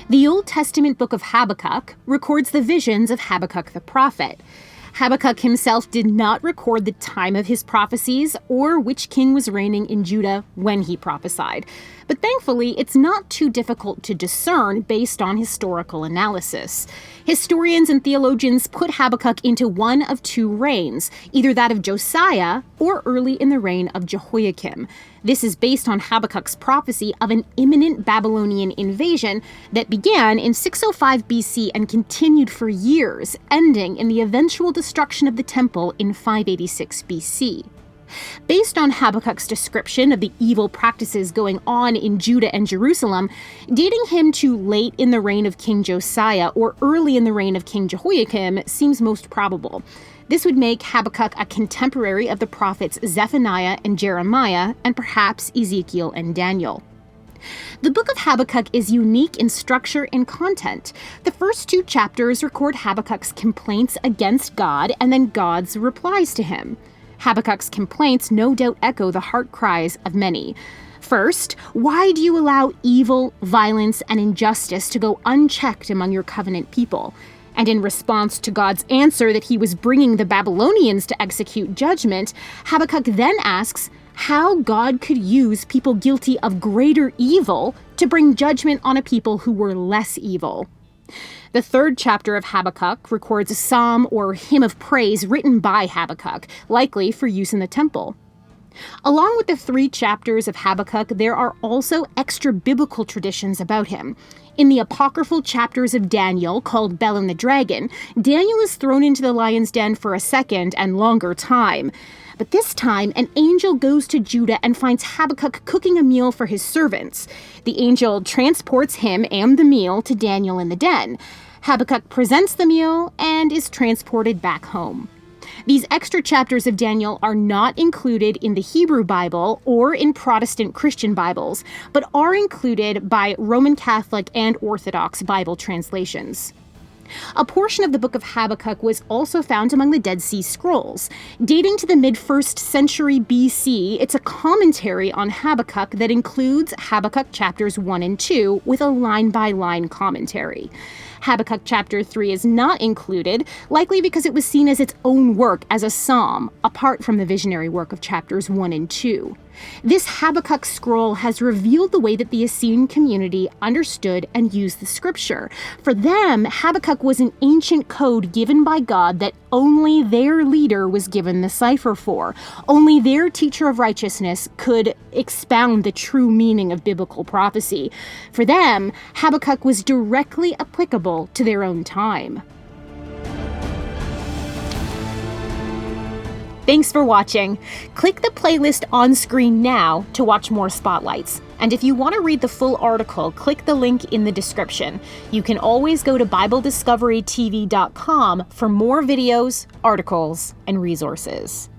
The Old Testament book of Habakkuk records the visions of Habakkuk the Prophet. Habakkuk himself did not record the time of his prophecies or which king was reigning in Judah when he prophesied. But thankfully, it's not too difficult to discern based on historical analysis. Historians and theologians put Habakkuk into one of two reigns, either that of Josiah or early in the reign of Jehoiakim. This is based on Habakkuk's prophecy of an imminent Babylonian invasion that began in 605 BC and continued for years, ending in the eventual destruction of the temple in 586 BC. Based on Habakkuk's description of the evil practices going on in Judah and Jerusalem, dating him to late in the reign of King Josiah or early in the reign of King Jehoiakim seems most probable. This would make Habakkuk a contemporary of the prophets Zephaniah and Jeremiah, and perhaps Ezekiel and Daniel. The book of Habakkuk is unique in structure and content. The first two chapters record Habakkuk's complaints against God and then God's replies to him. Habakkuk's complaints no doubt echo the heart cries of many. First, why do you allow evil, violence, and injustice to go unchecked among your covenant people? And in response to God's answer that he was bringing the Babylonians to execute judgment, Habakkuk then asks how God could use people guilty of greater evil to bring judgment on a people who were less evil. The third chapter of Habakkuk records a psalm or hymn of praise written by Habakkuk, likely for use in the temple. Along with the 3 chapters of Habakkuk, there are also extra-biblical traditions about him. In the apocryphal chapters of Daniel, called Bel and the Dragon, Daniel is thrown into the lion's den for a second and longer time. But this time, an angel goes to Judah and finds Habakkuk cooking a meal for his servants. The angel transports him and the meal to Daniel in the den. Habakkuk presents the meal and is transported back home. These extra chapters of Daniel are not included in the Hebrew Bible or in Protestant Christian Bibles, but are included by Roman Catholic and Orthodox Bible translations. A portion of the book of Habakkuk was also found among the Dead Sea Scrolls. Dating to the mid-1st century BC, it's a commentary on Habakkuk that includes Habakkuk chapters 1 and 2 with a line-by-line commentary. Habakkuk chapter 3 is not included, likely because it was seen as its own work as a psalm, apart from the visionary work of chapters 1 and 2. This Habakkuk scroll has revealed the way that the Essene community understood and used the scripture. For them, Habakkuk was an ancient code given by God that only their leader was given the cipher for. Only their teacher of righteousness could expound the true meaning of biblical prophecy. For them, Habakkuk was directly applicable to their own time. Thanks for watching. Click the playlist on screen now to watch more spotlights. And if you want to read the full article, click the link in the description. You can always go to BibleDiscoveryTV.com for more videos, articles, and resources.